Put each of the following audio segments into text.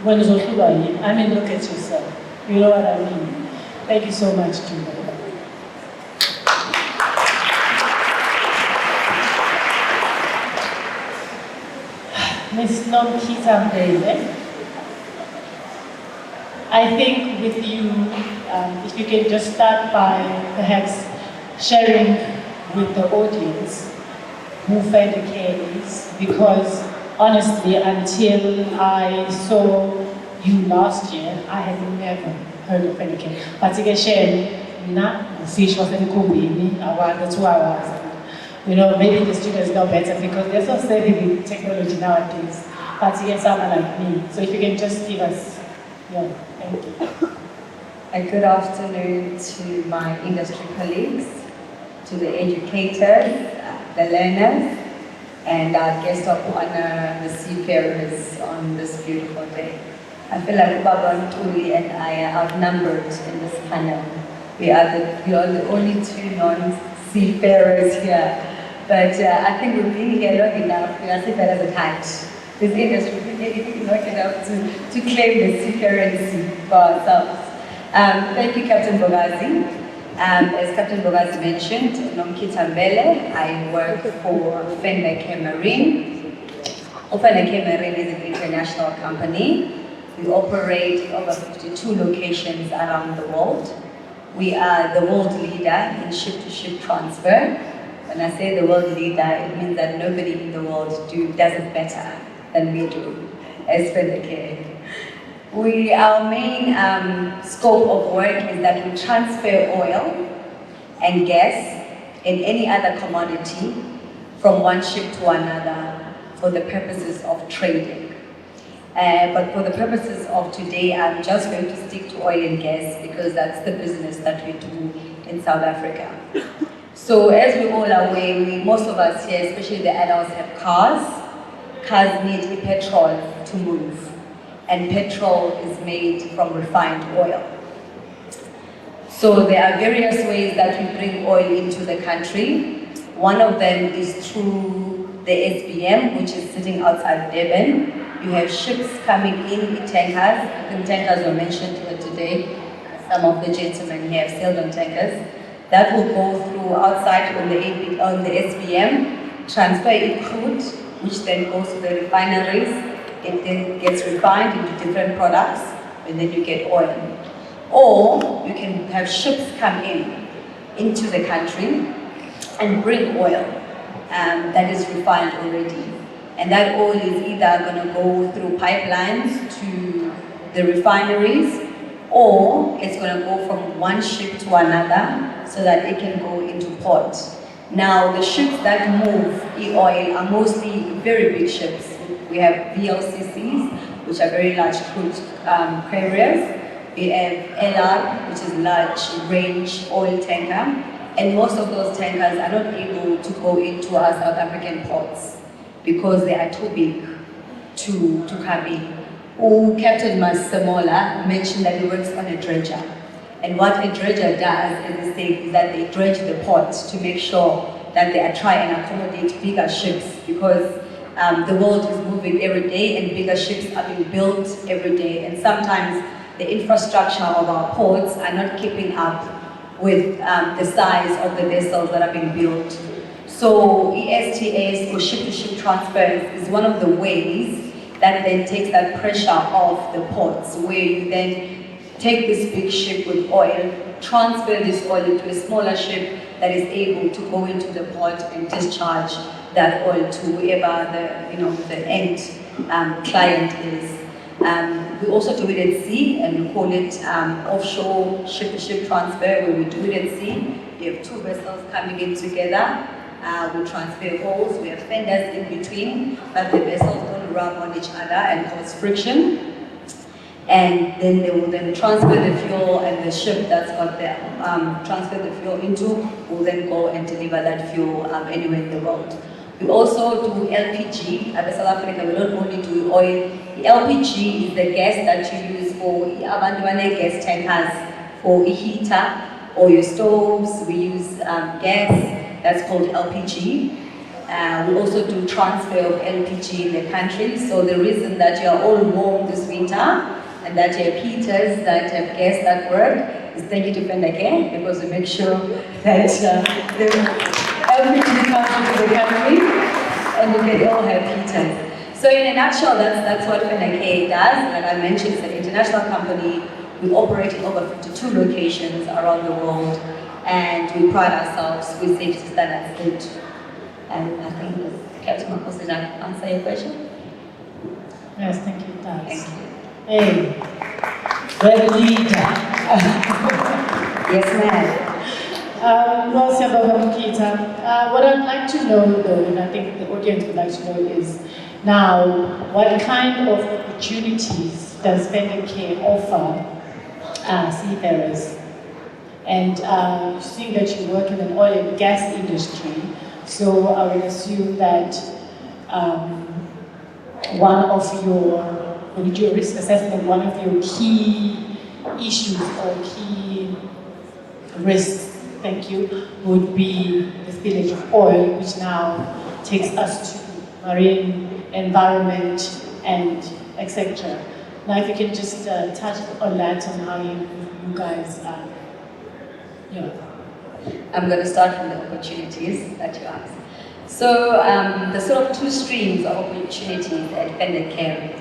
when I mean, look at yourself. You know what I mean? Thank you so much, Julia. Ms. Nomkita Mbele, I think with you, if you can just start by perhaps sharing with the audience who Fedicare is, because honestly, until I saw you last year, I had never heard of Fedicare. But you can share, not fish was in Kumbini, around the 2 hours. You know, maybe the students know better because they're so steady with technology nowadays. But you get someone like me. So if you can just give us, yeah, thank you. And good afternoon to my industry colleagues, to the educators, the learners, and our guest of honor, the seafarers on this beautiful day. I feel like Baba Ntuli and I are outnumbered in this panel. We are the only 2 non-seafarers here. But I think we've been here long enough, we are seafarers at heart. This industry is not enough to claim the seafarency for ourselves. Thank you, Captain Bogazi. As Captain Bogazi mentioned, Nomkita Mbele, I work for Fenleke Marine. Fenleke Marine is an international company. We operate over 52 locations around the world. We are the world leader in ship-to-ship transfer. When I say the world leader, it means that nobody in the world does it better than we do, as Fenleke. Our main scope of work is that we transfer oil and gas and any other commodity from one ship to another for the purposes of trading. But for the purposes of today, I'm just going to stick to oil and gas because that's the business that we do in South Africa. So as we all are aware, most of us here, especially the adults, have cars. Cars need petrol to move. And petrol is made from refined oil. So there are various ways that we bring oil into the country. One of them is through the SBM, which is sitting outside Durban. You have ships coming in tankers. I think tankers were mentioned here today. Some of the gentlemen here have sailed on tankers. That will go through outside on the SBM, transfer it crude, which then goes to the refineries. It then gets refined into different products, and then you get oil. Or you can have ships come into the country and bring oil that is refined already. And that oil is either going to go through pipelines to the refineries, or it's going to go from one ship to another so that it can go into port. Now, the ships that move e-oil are mostly very big ships. We have VLCCs, which are very large crude carriers. We have LR, which is large range oil tanker. And most of those tankers are not able to go into our South African ports because they are too big to come in. Captain Masemola mentioned that he works on a dredger. And what a dredger does is that they dredge the port to make sure that they are trying and accommodate bigger ships because the world is moving every day and bigger ships are being built every day. And sometimes the infrastructure of our ports are not keeping up with the size of the vessels that are being built. So ESTS, or ship-to-ship transfers, is one of the ways that then takes that pressure off the ports, where you then take this big ship with oil, transfer this oil into a smaller ship that is able to go into the port and discharge that oil to whoever the end client is. We also do it at sea, and we call it offshore ship-to-ship transfer, where we do it at sea. We have 2 vessels coming in together. We transfer holes, we have fenders in between, but the vessels don't rub on each other and cause friction. And then they will then transfer the fuel, and the ship that's got the transfer the fuel into will then go and deliver that fuel anywhere in the world. We also do LPG. At South Africa, we don't only do oil. The LPG is the gas that you use for gas tankers, for a heater or your stoves. We use gas that's called LPG. We also do transfer of LPG in the country. So the reason that you are all warm this winter and that you have heaters, that have gas that work, is thank you to Fendake, because we make sure that the LPG comes into the country and we can all have heaters. So in a nutshell, that's what Fendake does. Like I mentioned, it's an international company. We operate in over 52 locations around the world, and we pride ourselves with safety standards. And I think Captain Marcos, did I answer your question? Yes, thank you, Taz. Thank you. Hey, red leader. Yes, ma'am. Well, Siyabonga Mkita, what I'd like to know though, and I think the audience would like to know is, now, what kind of opportunities does Fendake offer seafarers? And seeing that you work in an oil and gas industry, so I would assume that when you do a risk assessment, one of your key issues or key risks, thank you, would be the spillage of oil, which now takes us to marine environment and etc. Now, if you can just touch on that and how you guys I'm going to start from the opportunities that you asked. So the sort of two streams of opportunities at Fendake.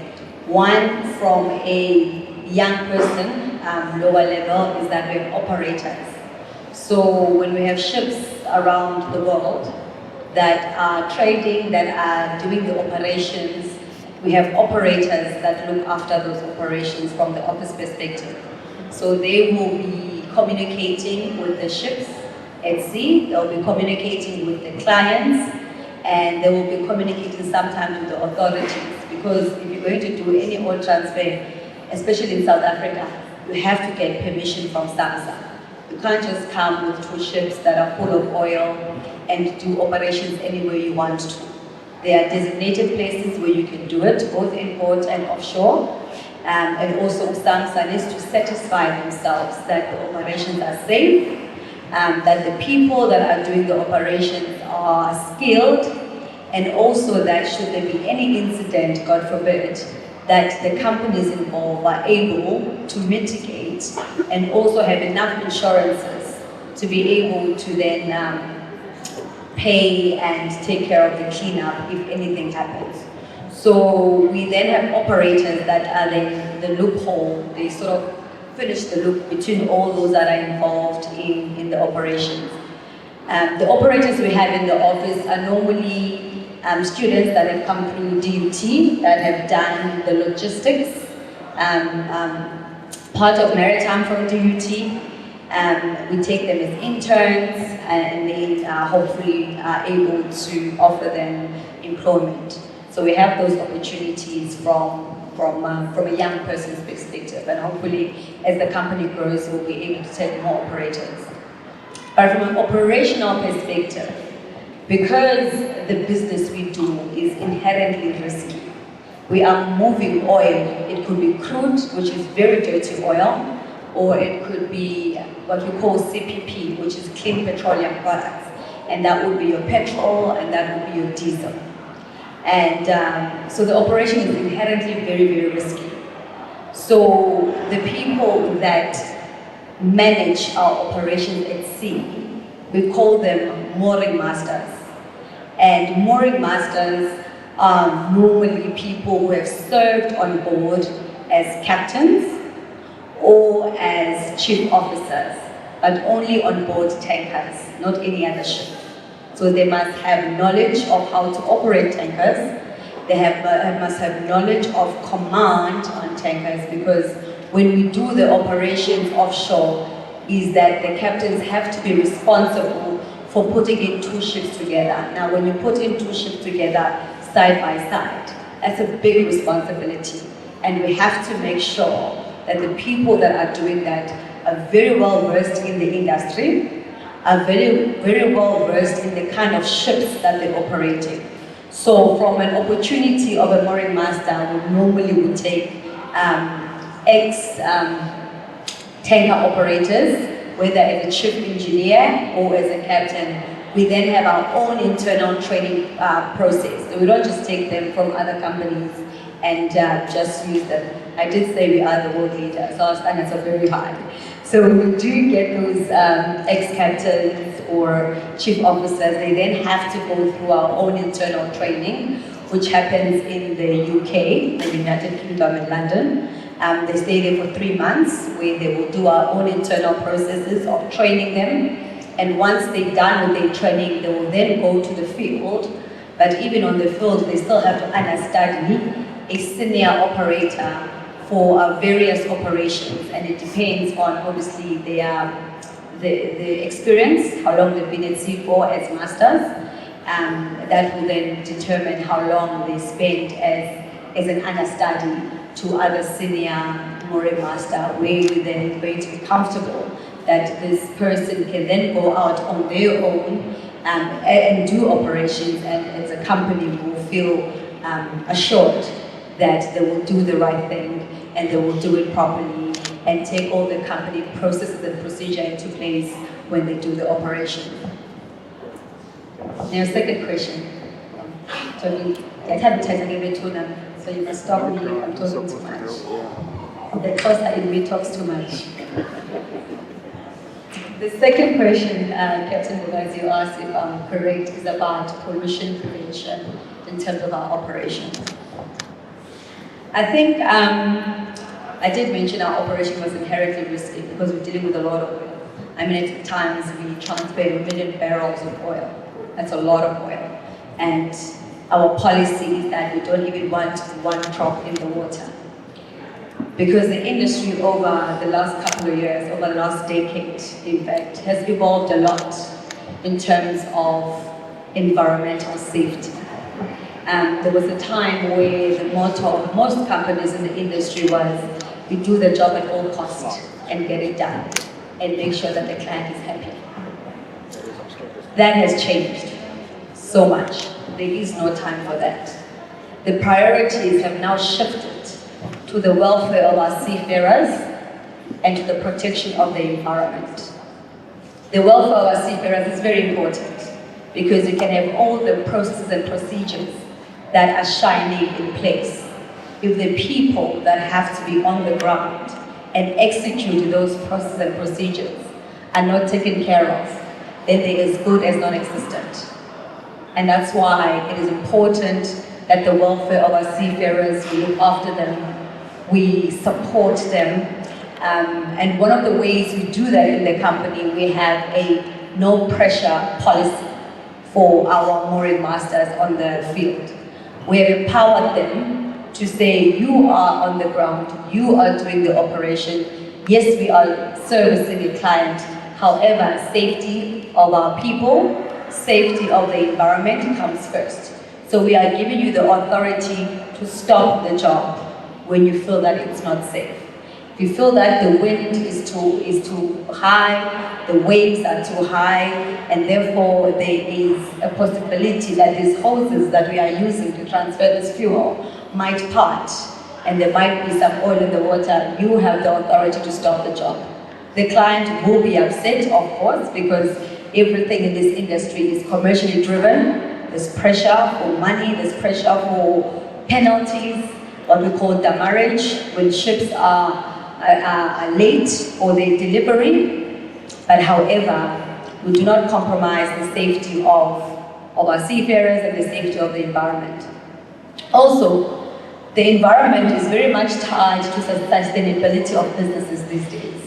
One from a young person, lower level, is that we have operators. So when we have ships around the world that are trading, that are doing the operations, we have operators that look after those operations from the office perspective. So they will be communicating with the ships at sea, they'll be communicating with the clients, and they will be communicating sometimes with the authorities, because if you're going to do any oil transfer, especially in South Africa, you have to get permission from SAMSA. You can't just come with two ships that are full of oil and do operations anywhere you want to. There are designated places where you can do it, both inboard and offshore. And also SAMSA needs to satisfy themselves that the operations are safe, that the people that are doing the operations are skilled, and also that should there be any incident, God forbid, that the companies involved are able to mitigate and also have enough insurances to be able to then pay and take care of the cleanup if anything happens. So we then have operators that are then the loophole. They sort of finish the loop between all those that are involved in the operations. The operators we have in the office are normally students that have come through DUT, that have done the logistics, part of Maritime from DUT. We take them as interns, and then hopefully are able to offer them employment. So we have those opportunities from a young person's perspective, and hopefully as the company grows, we'll be able to take more operators. But from an operational perspective, because the business we do is inherently risky, we are moving oil. It could be crude, which is very dirty oil, or it could be what we call CPP, which is clean petroleum products. And that would be your petrol, and that would be your diesel. And so the operation is inherently very, very risky. So the people that manage our operations at sea, we call them mooring masters. And mooring masters are normally people who have served on board as captains or as chief officers, but only on board tankers, not any other ship. So they must have knowledge of how to operate tankers. They must have knowledge of command on tankers, because when we do the operations offshore, is that the captains have to be responsible for putting in two ships together. Now, when you put in two ships together side by side, that's a big responsibility. And we have to make sure that the people that are doing that are very well versed in the industry, are very, very well versed in the kind of ships that they're operating. So from an opportunity of a mooring master, we normally would take tanker operators, whether as a ship engineer or as a captain, we then have our own internal training process. So we don't just take them from other companies and just use them. I did say we are the world leader, so our standards are very high. So we do get those ex-captains or chief officers. They then have to go through our own internal training, which happens in the UK, the United Kingdom and London. They stay there for 3 months, where they will do our own internal processes of training them. And once they're done with their training, they will then go to the field. But even on the field, they still have to understudy a senior operator for various operations, and it depends on obviously the experience, how long they've been at sea for as masters. That will then determine how long they spend as an understudy to other senior mooring master, where we're then going to be comfortable that this person can then go out on their own and do operations, and as a company will feel assured that they will do the right thing and they will do it properly and take all the company processes and procedure into place when they do the operation. Now, second question. So you must stop me, I'm talking too much. The closer in me talks too much. The second question, Captain Bogazi asked, if I'm correct, is about pollution prevention in terms of our operations. I think I did mention our operation was inherently risky because we're dealing with a lot of oil. I mean, at times we transport 1 million barrels of oil. That's a lot of oil. And our policy is that we don't even want one drop in the water. Because the industry over the last couple of years, over the last decade, in fact, has evolved a lot in terms of environmental safety. There was a time where the motto of most companies in the industry was, you do the job at all costs and get it done and make sure that the client is happy. That has changed so much. There is no time for that. The priorities have now shifted to the welfare of our seafarers and to the protection of the environment. The welfare of our seafarers is very important because you can have all the processes and procedures that are shining in place. If the people that have to be on the ground and execute those processes and procedures are not taken care of, then they're as good as non-existent. And that's why it is important that the welfare of our seafarers, we look after them, we support them. And one of the ways we do that in the company, we have a no pressure policy for our mooring masters on the field. We have empowered them to say, you are on the ground, you are doing the operation. Yes, we are servicing a client. However, safety of our people, safety of the environment comes first. So we are giving you the authority to stop the job when you feel that it's not safe. If you feel that the wind is too high, the waves are too high, and therefore there is a possibility that these hoses that we are using to transfer this fuel might part, and there might be some oil in the water, you have the authority to stop the job. The client will be upset, of course, because everything in this industry is commercially driven. There's pressure for money, there's pressure for penalties, what we call demurrage, when ships are late for their delivery. But however, we do not compromise the safety of our seafarers and the safety of the environment. Also, the environment is very much tied to the sustainability of businesses these days.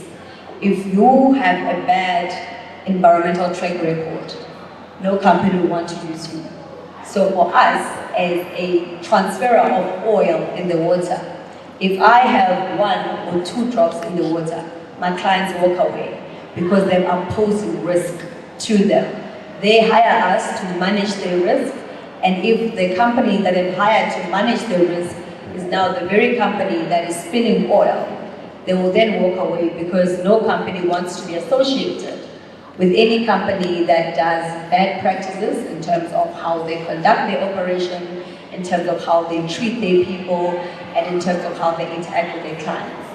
If you have a bad environmental track record, no company will want to use you. So for us, as a transferer of oil in the water, if I have 1 or 2 drops in the water, my clients walk away because they are posing risk to them. They hire us to manage their risk, and if the company that they've hired to manage their risk is now the very company that is spilling oil, they will then walk away because no company wants to be associated with any company that does bad practices in terms of how they conduct their operation, in terms of how they treat their people, and in terms of how they interact with their clients.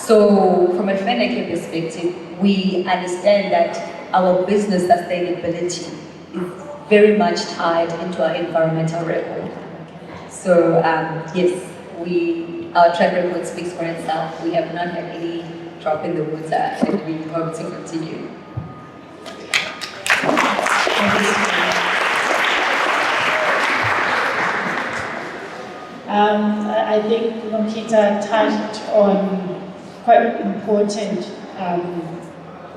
So from a Feneke perspective, we understand that our business sustainability is very much tied into our environmental record. So yes, our track record speaks for itself. We have not had any drop in the water, and we hope to continue. I think Longita touched on quite important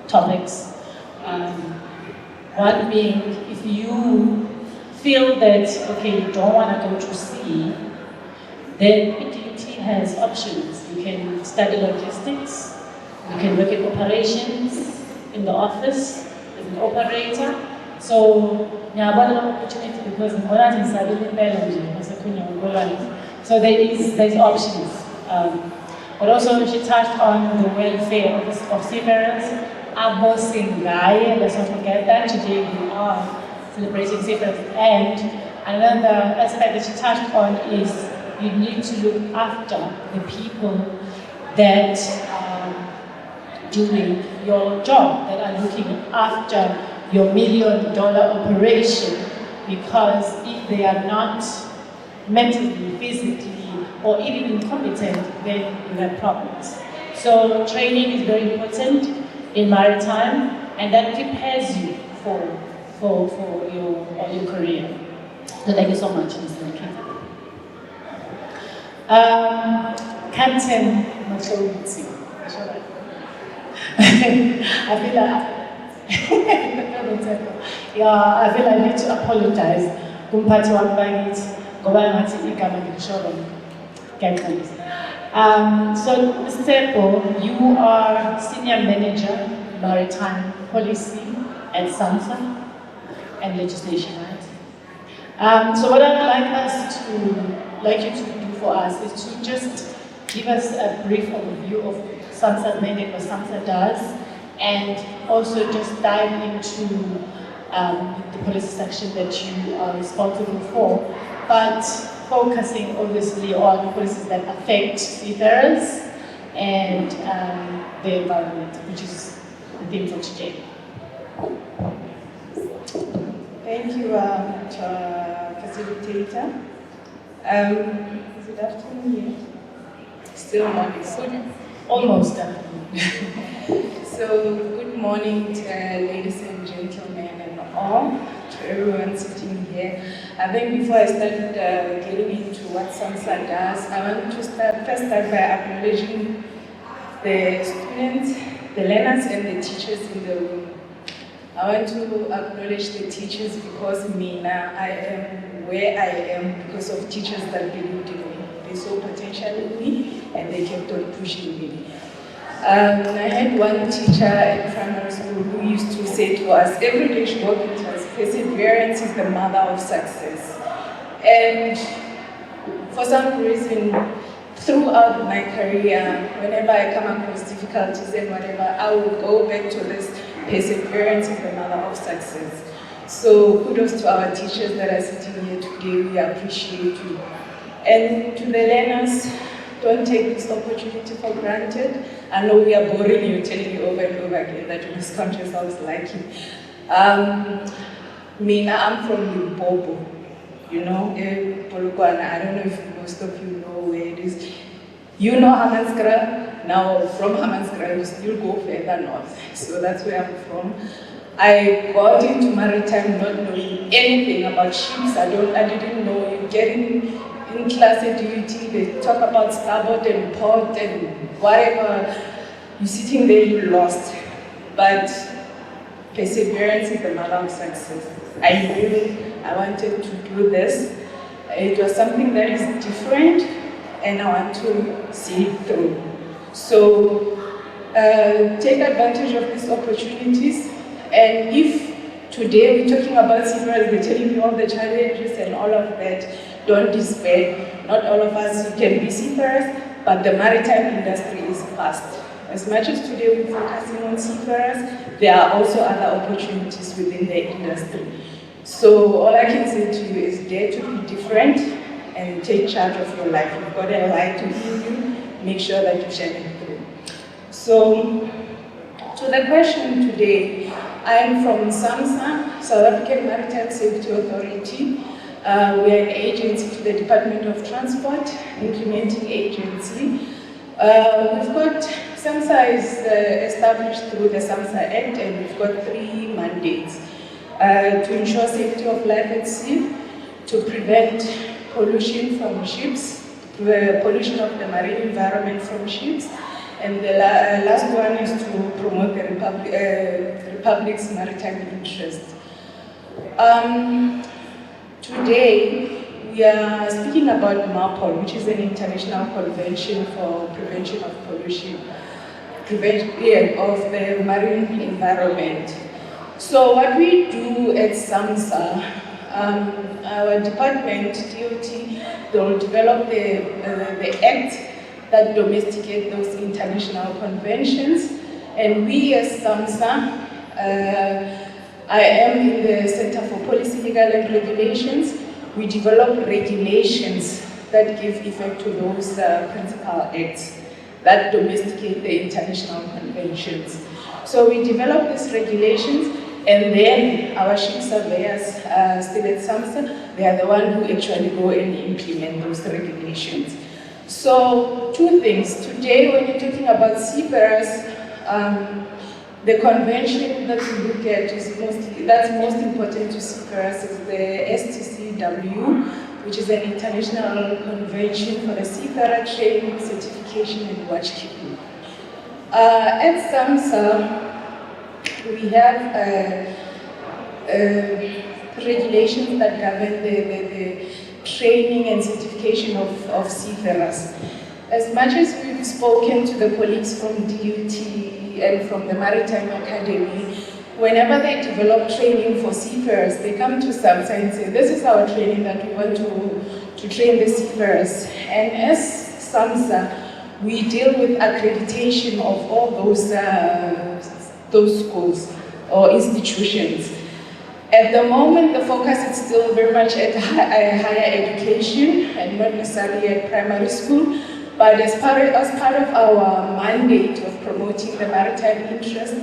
topics. One being, if you feel that, okay, you don't want to go to sea, then PTUT has options. You can study logistics, you can work in operations in the office as an operator. So, ngiyabona lo opportunity because ngibona nje ngisabile impela nje ngasekhona ngolwane. So there's options. But also she touched on the welfare of seafarers. Abo Singaye, let's not forget that today we are celebrating seafarers. And another aspect that she touched on is you need to look after the people that are doing your job, that are looking after your $1 million operation, because if they are not mentally, physically, or even incompetent, then you have problems. So training is very important in maritime, and that prepares you for your career. So thank you so much, Mr. Nikita. Captain Matlowitsi. I feel I need to apologize. Kumphathi wami bakithi ngoba ngathi igama ngilisho ngiyaqinisa. So Mr. Tsepo, you are Senior Manager, Maritime Policy at SAMSA and Legislation, right? So what I'd like you to do for us is to just give us a brief overview of SAMSA's mandate, what SAMSA does, and also just dive into the policy section that you are responsible for, but focusing obviously on policies that affect seafarers and the environment, which is the theme for today. Thank you, Facilitator. Good afternoon. Still morning. Almost afternoon. So, good morning to ladies and gentlemen and all, to everyone sitting here. I think before I start getting into what SAMSA does, I want to start by acknowledging the students, the learners, and the teachers in the room. I want to acknowledge the teachers because I am where I am because of teachers that believed in me. They saw potential in me and they kept on pushing me. I had one teacher at primary school who used to say to us, every day she walked into us, perseverance is the mother of success. And for some reason, throughout my career, whenever I come across difficulties and whatever, I will go back to this perseverance is the mother of success. So kudos to our teachers that are sitting here today, we appreciate you. And to the learners, don't take this opportunity for granted. I know we are boring you, telling you over and over again that you discount yourselves like it. I'm from Limpopo, you know, Polokwane. I don't know if most of you know where it is. You know Hammanskraal. Now from Hammanskraal, you still go further north. So that's where I'm from. I got into maritime not knowing anything about ships. I didn't know. You get in class at UT, they talk about starboard and port and whatever. You're sitting there, you're lost. But perseverance is the mother of success. I knew I wanted to do this. It was something that is different, and I want to see it through. So take advantage of these opportunities. And if today we're talking about seafarers, we're telling you all the challenges and all of that, don't despair. Not all of us can be seafarers, but the maritime industry is vast. As much as today we're focusing on seafarers, there are also other opportunities within the industry. So all I can say to you is dare to be different and take charge of your life. You've got a light to give you, make sure that you shine it through. So to the question today, I'm from SAMSA. South African Maritime Safety Authority. We are an agency to the Department of Transport, implementing agency. We've got, SAMSA is established through the SAMSA Act, and we've got 3 mandates. To ensure safety of life at sea, to prevent pollution from ships, pollution of the marine environment from ships, and the last one is to promote the Republic's maritime interest. Today, we are speaking about MAPOL, which is an international convention for prevention of pollution, of the marine environment. So what we do at SAMSA, our department, DOT, they will develop the act that domesticate those international conventions. And we as SAMSA, I am in the Center for Policy, Legal and Regulations. We develop regulations that give effect to those principal acts that domesticate the international conventions. So we develop these regulations, and then our ship surveyors still at SAMSA, they are the ones who actually go and implement those regulations. So 2 things. Today, when you're talking about seafarers, the convention that we look at is that's most important to seafarers is the STCW, which is an international convention for the seafarer training, certification, and watchkeeping. At SAMSA, we have regulations that govern the training and certification of seafarers. As much as we've spoken to the colleagues from DUT and from the Maritime Academy, whenever they develop training for seafarers, they come to SAMSA and say, this is our training that we want to train the seafarers. And as SAMSA, we deal with accreditation of all those schools or institutions. At the moment, the focus is still very much at higher education and not necessarily at primary school. But as part of our mandate of promoting the maritime interest,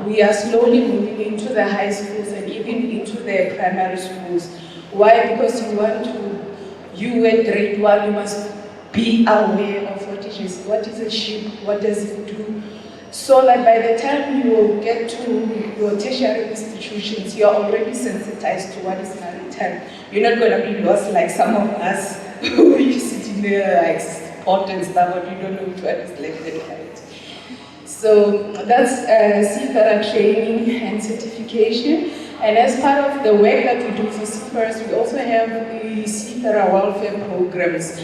we are slowly moving into the high schools and even into the primary schools. Why? Because you at grade 1, you must be aware of what is a ship, what does it do, so that by the time you will get to your tertiary institutions, you are already sensitized to what is maritime. You're not going to be lost like some of us who are sitting there like sport and stuff, but you don't know which one is left and right. So that's seafarer training and certification. And as part of the work that we do for seafarers, we also have the seafarer welfare programs.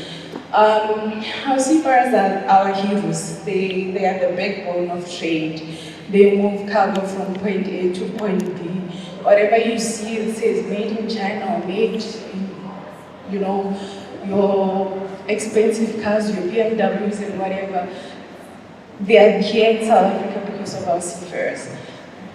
Our seafarers are our heroes. They are the backbone of trade. They move cargo from point A to point B. Whatever you see, it says made in China or made in, your expensive cars, your BMWs and whatever, they are here in South Africa because of our seafarers.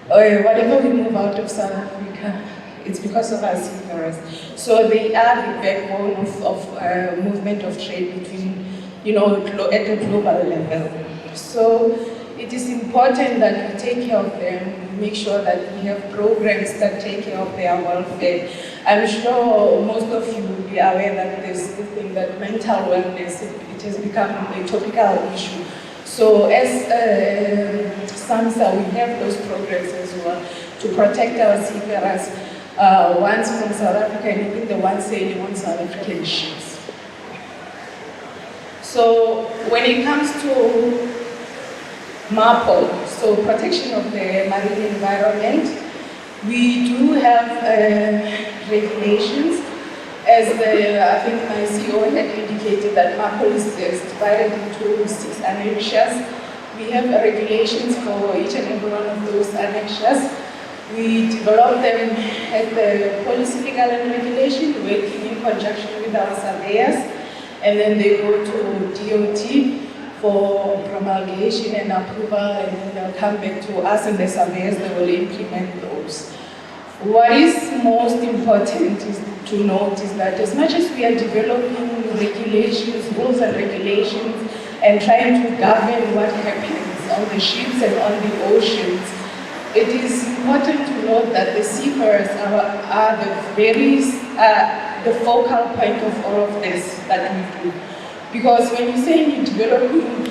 Whatever we move out of South Africa, it's because of our seafarers. So they are the backbone of movement of trade between, at a global level. So it is important that we take care of them, make sure that we have programs that take care of their welfare. I'm sure most of you will be aware that there's this thing that mental wellness, it has become a topical issue. So as SAMSA, we have those programs as well to protect our seafarers, ones from South Africa and even the ones sailing on South African ships. So when it comes to MAPOL, so protection of the marine environment, we do have regulations. As I think my CEO had indicated that MAPOL is divided into 6 annexures. We have regulations for each and every one of those annexures. We develop them at the Policy, Legal and Regulation, working in conjunction with our surveyors, and then they go to DOT for promulgation and approval, and then they'll come back to us and the surveyors, they will implement those. What is most important is to note is that as much as we are developing regulations, rules and regulations, and trying to govern what happens on the ships and on the oceans, it is important to note that the seafarers are the focal point of all of this that we do. Because when you say you're developing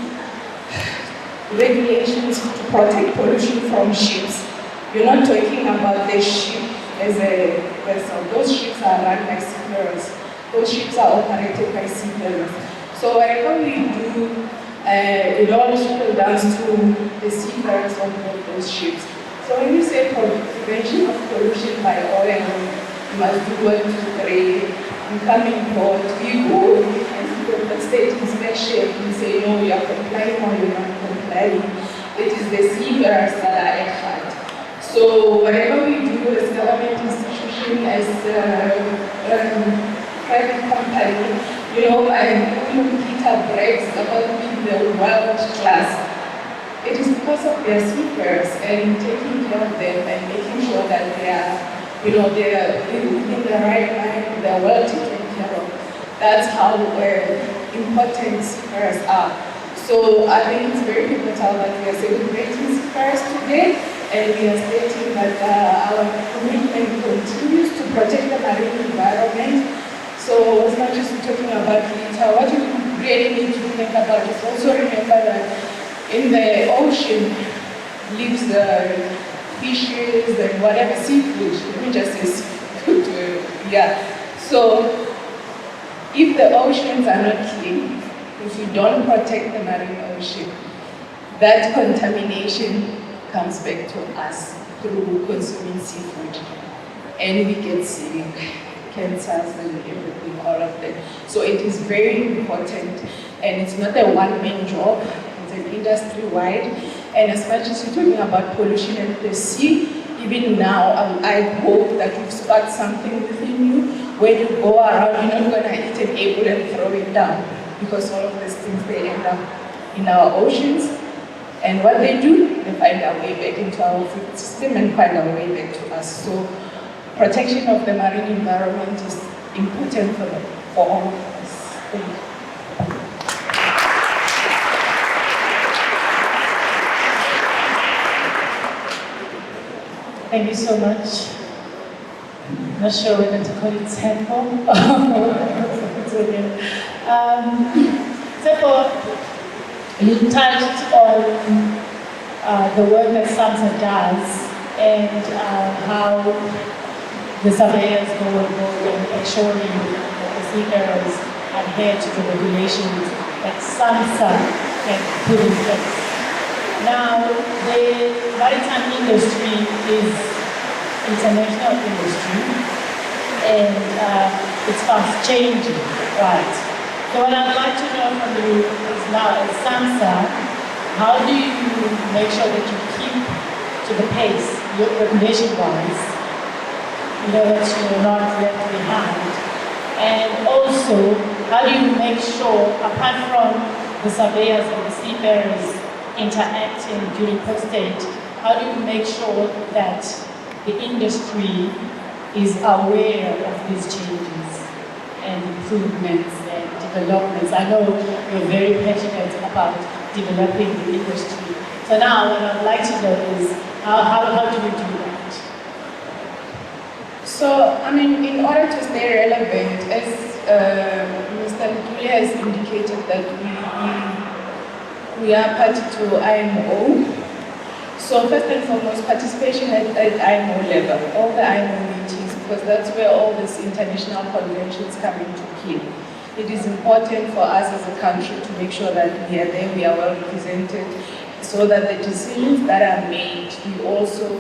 regulations to protect pollution from ships, you're not talking about the ship as a vessel. Those ships are run by seafarers. Those ships are operated by seafarers. So whatever we do, it all trickles down to the seafarers on board those ships. So when you say prevention of pollution by oil, you must do 1, 2, 3. You come in port, you go, and you go state inspection. You say no, you are complying or you are not complying. It is the seafarers that are at fault. So whatever we do as government institution, as private company, Peter brags about being the world class. It is because of their seafarers and taking care of them and making sure that they are, they are in the right mind, they are well taken care of. That's how important seafarers are. So I think it's very pivotal that we are celebrating seafarers today, and we are stating that our commitment continues to protect the marine environment. So as much as we're talking about litter, what you really need to think about is also remember that in the ocean lives the fishes and whatever seafood. Let me just say seafood. So if the oceans are not clean, if we don't protect the marine ocean, that contamination comes back to us through consuming seafood, and we get sick, cancers and everything, all of that. So it is very important, and it's not a one-man job. It's an industry-wide, and as much as you're talking about pollution in the sea, even now, I hope that you've sparked something within you. When you go around, you're not going to eat an apple and throw it down, because all of these things, they end up in our oceans, and what they do, they find their way back into our food system and find their way back to us. So protection of the marine environment is important for all of us. Thank you. Thank you so much. Not sure whether to call it tempo. It's okay. Tempo, you touched on the work that SAMSA does and how the surveyors go and ensuring that the seafarers adhere to the regulations that SAMSA can put in place. Now, the maritime industry is international industry, and it's fast changing, right? So what I'd like to know from you is now as SAMSA, how do you make sure that you keep to the pace, regulation-wise, that you're not left behind? And also, how do you make sure, apart from the surveyors and the seafarers interacting during post-stage, how do you make sure that the industry is aware of these changes and improvements and developments? I know you're very passionate about developing the industry. So now what I'd like to know is, how do we do that? So, in order to stay relevant, as Mr. Ntuli has indicated that we are party to IMO. So first and foremost, participation at IMO level, all the IMO meetings, because that's where all these international conventions come into play. It is important for us as a country to make sure that we are there, we are well represented, so that the decisions that are made, we also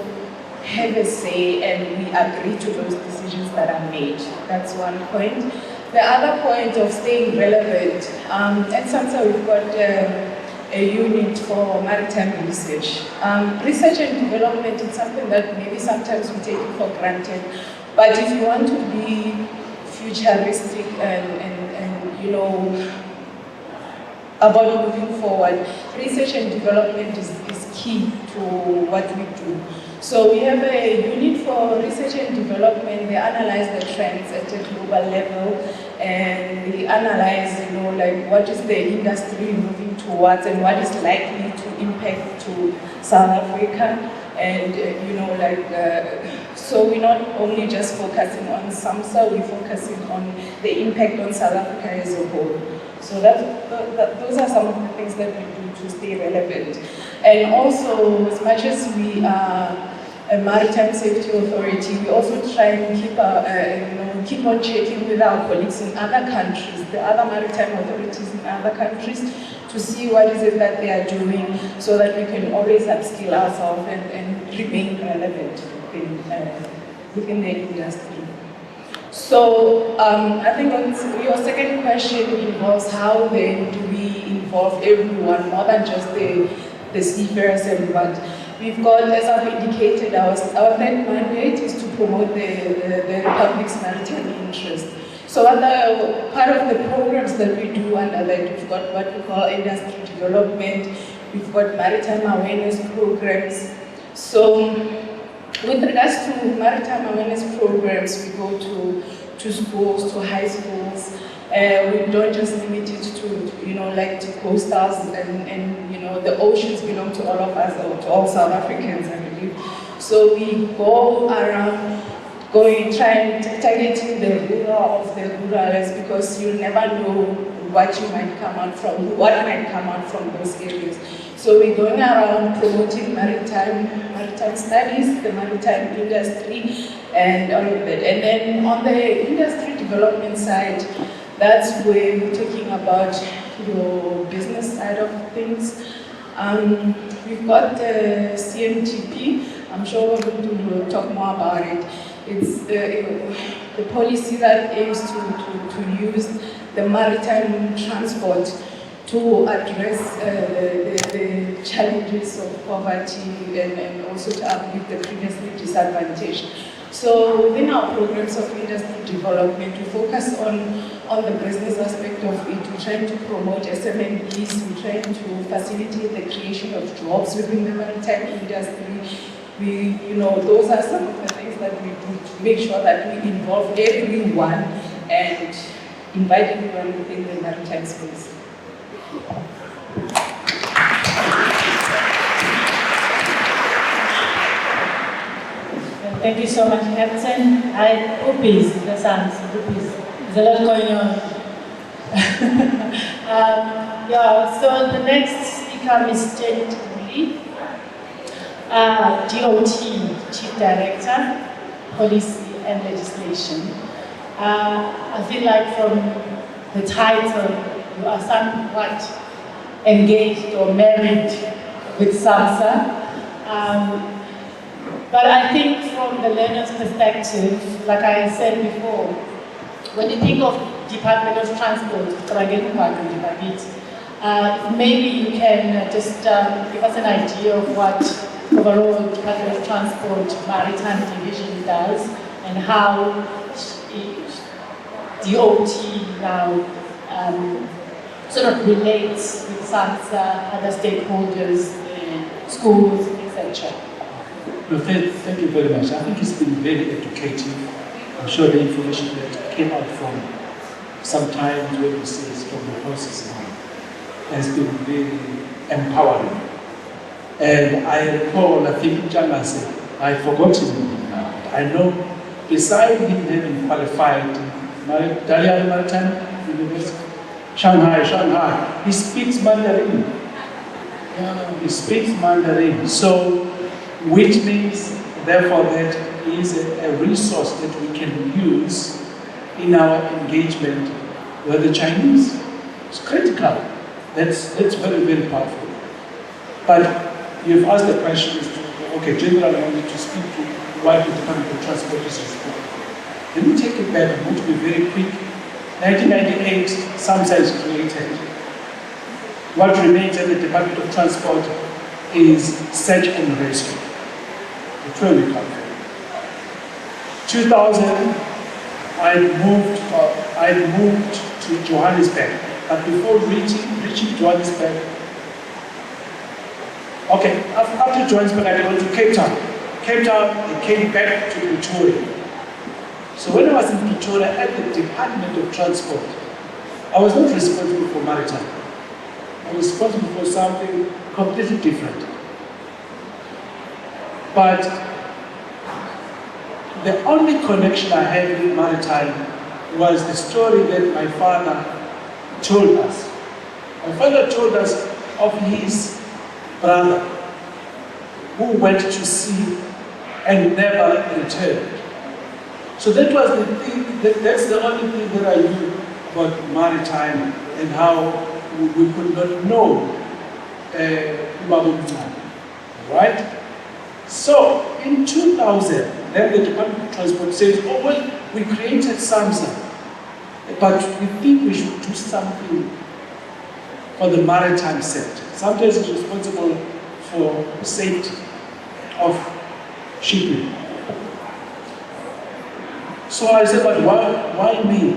have a say and we agree to those decisions that are made. That's one point. The other point of staying relevant, at SAMSA we've got a unit for maritime research. Research and development is something that maybe sometimes we take it for granted, but if you want to be futuristic and about moving forward, research and development is key to what we do. So we have a unit for research and development. They analyze the trends at a global level, and they analyze, what is the industry moving towards and what is likely to impact to South Africa. And so we're not only just focusing on SAMSA, we're focusing on the impact on South Africa as a whole. So those are some of the things that we do to stay relevant. And also, as much as we are a maritime safety authority, we also try and keep on checking with our colleagues in other countries, the other maritime authorities in other countries, to see what is it that they are doing, so that we can always upskill ourselves and remain relevant within the industry. So I think your second question involves how then do we involve everyone, more than just the seafarers and what. We've got, as I've indicated, our third mandate is to promote the public's maritime interest. So part of the programs that we do under that, we've got what we call industry development, we've got maritime awareness programs. So with regards to maritime awareness programs, we go to schools, to high schools. We don't just limit it to, to coastals and the oceans belong to all of us, or to all South Africans, I believe. So we go around, trying targeting the rural of the ruralers, because you never know what might come out from those areas. So we're going around promoting maritime studies, the maritime industry, and all of that. And then on the industry development side, that's where we're talking about your business side of things. We've got the CMTP. I'm sure we're going to talk more about it. It's the policy that aims to use the maritime transport to address the challenges of poverty and also to uplift the previously disadvantaged. So within our programs of industry development, we focus on the business aspect of it. We're trying to promote SMEs, we're trying to facilitate the creation of jobs within the maritime industry. Those are some of the things that we do to make sure that we involve everyone and invite everyone within the maritime space. Thank you so much, Captain. There's a lot going on. So the next speaker is Janet Lee, DOT, Chief Director, Policy and Legislation. I feel like from the title, you are somewhat engaged or married with SAMSA. But I think from the learner's perspective, like I said before, when you think of Department of Transport, maybe you can just give us an idea of what overall Department of Transport Maritime Division does and how DOT now sort of relates with SAMSA, other stakeholders, schools, etc. Well, thank you very much. I think it's been very educative. I'm sure the information that came out from sometimes when we see it from the process has been very empowering. And I recall, I think Jana said, I've forgotten him now. I know, beside him having qualified Dalian Maritime University, Shanghai, he speaks Mandarin. He speaks Mandarin. So, which means, therefore, that he is a resource that we can use in our engagement with the Chinese. It's critical. That's very, very powerful. But you've asked the question, okay, generally I wanted to speak to what the Department of Transport is responsible. Let me take it back. I'm going to be very quick. 1998, SAMSA is created. What remains at the Department of Transport is search and rescue. That's where we come from. 2000, I moved to Johannesburg. But before reaching Johannesburg, okay, after Johannesburg, I went to Cape Town. Cape Town, I came back to Pretoria. So when I was in Pretoria at the Department of Transport, I was not responsible for maritime. I was responsible for something completely different. But the only connection I had with Maritime was the story that my father told us. My father told us of his brother who went to sea and never returned. So that was the thing, that's the only thing that I knew about Maritime and how we could not know right? So in 2000, then the Department of Transport says, oh well, we created SAMSA, but we think we should do something for the maritime sector. SAMSA is responsible for safety of shipping. So I said, but why me?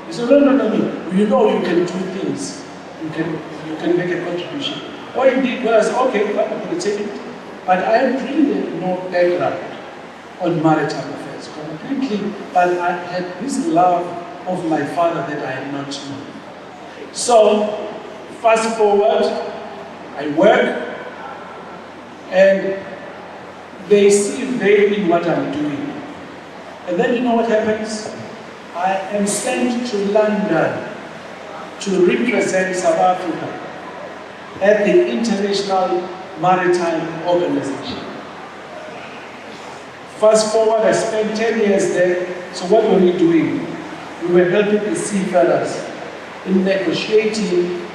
He said, no. You know you can do things. You can make a contribution. What he did was, okay, well, I'm going to take it. But I really no background on maritime affairs completely, but I had this love of my father that I had not known. So, fast forward, I work, and they see vaguely what I'm doing. And then you know what happens? I am sent to London to represent South Africa at the International Maritime Organization. Fast forward, I spent 10 years there. So what were we doing? We were helping the seafarers in negotiating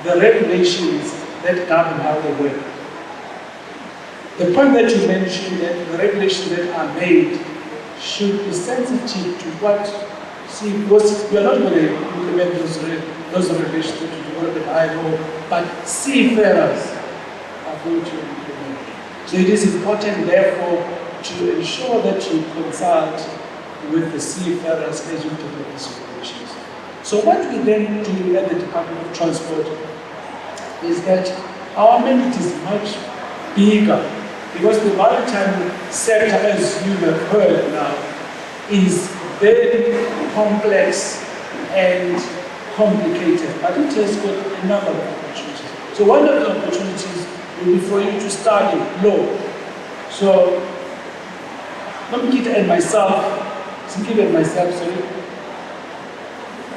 the regulations that govern how they work. The point that you mentioned, that the regulations that are made should be sensitive to what, because we are not going to implement those regulations that you develop at IMO, but seafarers are going to implement. So it is important, therefore, to ensure that you consult with the seafarers as you develop these regulations. So what we then do at the Department of Transport is that our mandate is much bigger, because the maritime sector, as you have heard now, is very complex and complicated, but it has got a number of opportunities. So one of the opportunities will be for you to study law. So, Namkita and myself,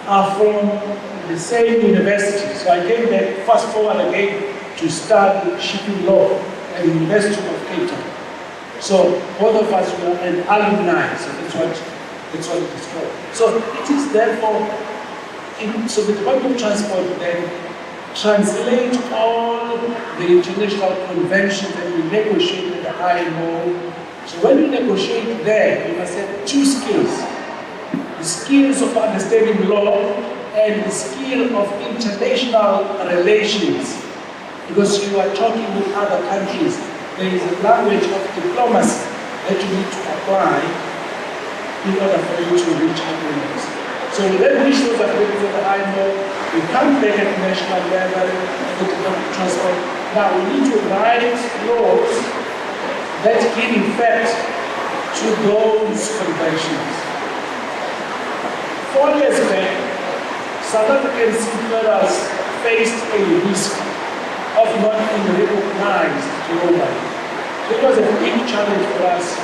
are from the same university. So I came back, fast forward again, to study shipping law at the University of Cape Town. So both of us were an alumni, so that's what it is called. So it is therefore, so the Department of Transport then translate all the international conventions that we negotiate at the IMO. So when you negotiate there, you must have two skills. The skills of understanding law and the skill of international relations. Because you are talking with other countries, there is a language of diplomacy that you need to apply in order for you to reach agreements. So we then reach those agreements at the IMO, we come back at the national level, at the Department of Transport. Now we need to write laws that give effect to those conventions. 4 years back, South African seafarers faced a risk of not being recognized globally. So it was a big challenge for us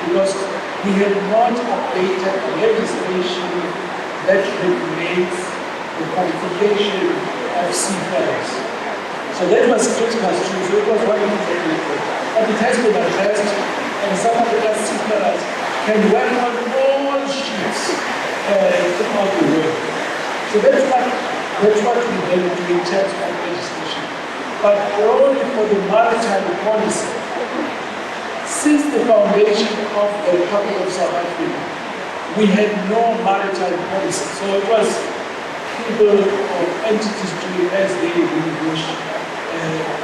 because we had not updated legislation that regulates the qualification of seafarers. So that was critical too. So it was one of the technical. But it has been addressed, and South African seafarers can work on all ships throughout the world. So that's what we then do in terms of legislation. But only for the maritime policy. Since the foundation of the Republic of South Africa, we had no maritime policy. So it was people or entities doing as they really wish,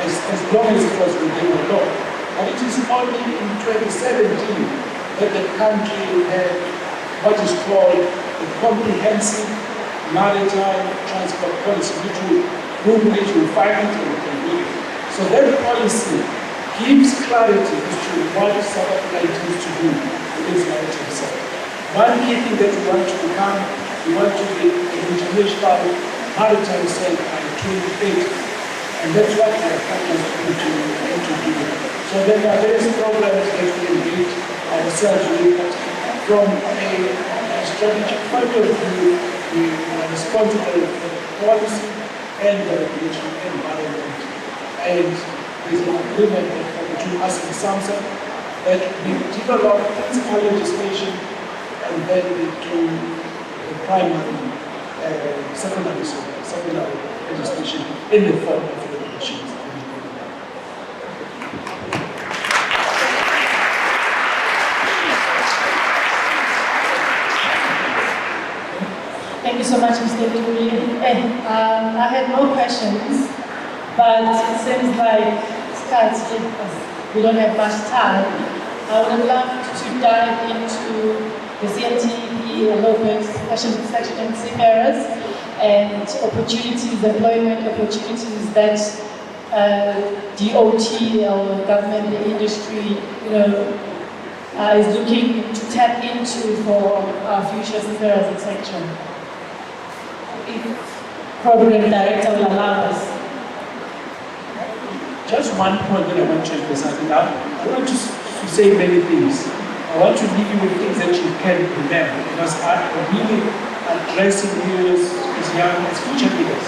as long as it was within the law. And it is only in 2017 that the country had what is called a comprehensive maritime transport policy, which will find it and can do it. So that policy gives clarity as to what South Africa intends to do with its maritime sector. One key thing that we want to become, we want to be an international maritime center by 2030. And that's what we are focused into doing. So there are various programs that we can build ourselves with, but from a strategic point of view, we are responsible for the policy and the regulatory environment. And there's an agreement between us and SAMSA that we develop principal legislation and then we do the primary, secondary legislation in the form of regulations. Thank you so much, Mr. Duri. I had more questions, but it seems like we don't have much time. I would love to dive into the CMTP Lopez Fashion Section and Seafarers and opportunities, employment opportunities that DOT or government industry, is looking to tap into for our future seafarers, etc. If program director will allow us. Just one point that I want to emphasize. I want to say many things. I want to leave you with things that you can remember because I'm really addressing you as young as future leaders.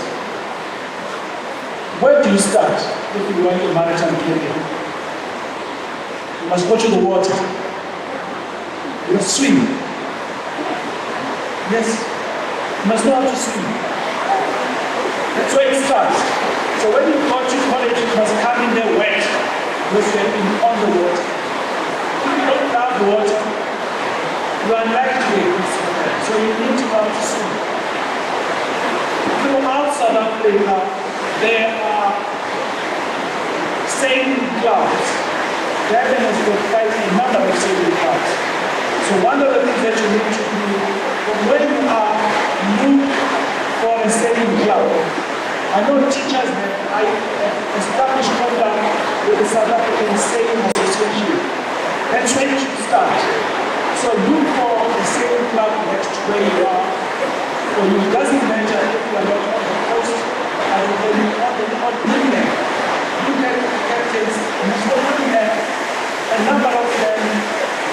Where do you start if you want a maritime career? You must go to the water. You must swim. Yes. You must know how to swim. That's where it starts. So when you go to college, you must come in there wet. Because you're on the water. If you don't love water, you are likely to swim. So you need to know how to swim. Throughout South Africa, there are sailing clubs. Durban has got a number of sailing clubs. So one of the things that you need to do from when you are new for a sailing club, I know teachers that established contact with the South African Sailing Association. That's where you should start. So look for a sailing club next to where you are. For you, it doesn't matter if you are not on the coast, and when you are on the inland. You get captains, and so you have a number of them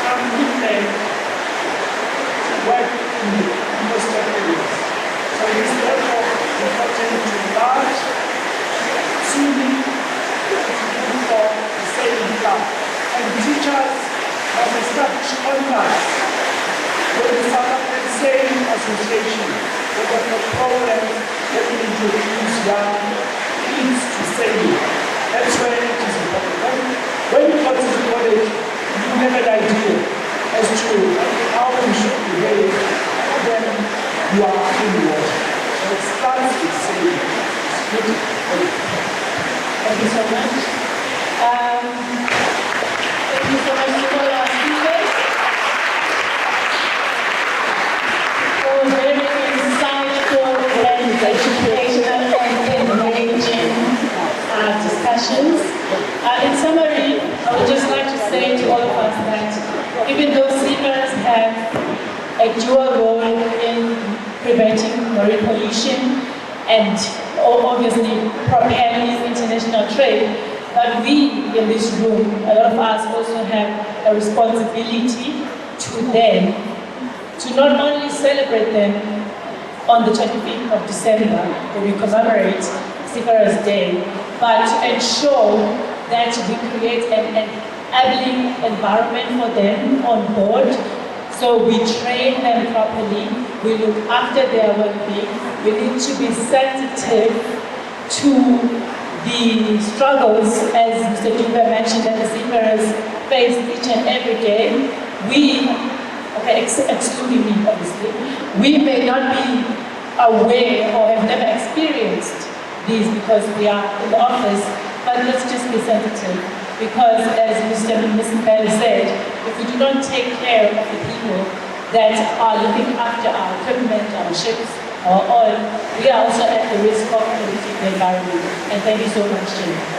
come inland to work in the coastal areas. So it is therefore important to enlarge swimming for the sailing club. And teachers have established contacts with the South African Sailing Association. They have a program that will introduce young kids to sailing. That's where it is important. When you go to the college, you have an idea as to how you should behave when you are in the water. So it starts with sailing. Thank you so much. Thank you so much to all our speakers for very insightful and educational and engaging discussions. In summary, I would just like to say to all of us that even though seafarers have a dual role in preventing marine pollution and obviously propelling international trade, but we in this room, a lot of us also have a responsibility to them, to not only celebrate them on the 25th of December, when we commemorate Seafarers Day, but to ensure that we create an enabling environment for them on board. So we train them properly, we look after their well-being, we need to be sensitive to the struggles, as Mr. Dube mentioned, that the seafarers face each and every day. Excluding me obviously, we may not be aware or have never experienced these because we are in the office, but let's just be sensitive, because as Mr. Bell said, if we do not take care of the people that are looking after our equipment, our ships, our oil, we are also at the risk of polluting the environment. And thank you so much, Jim.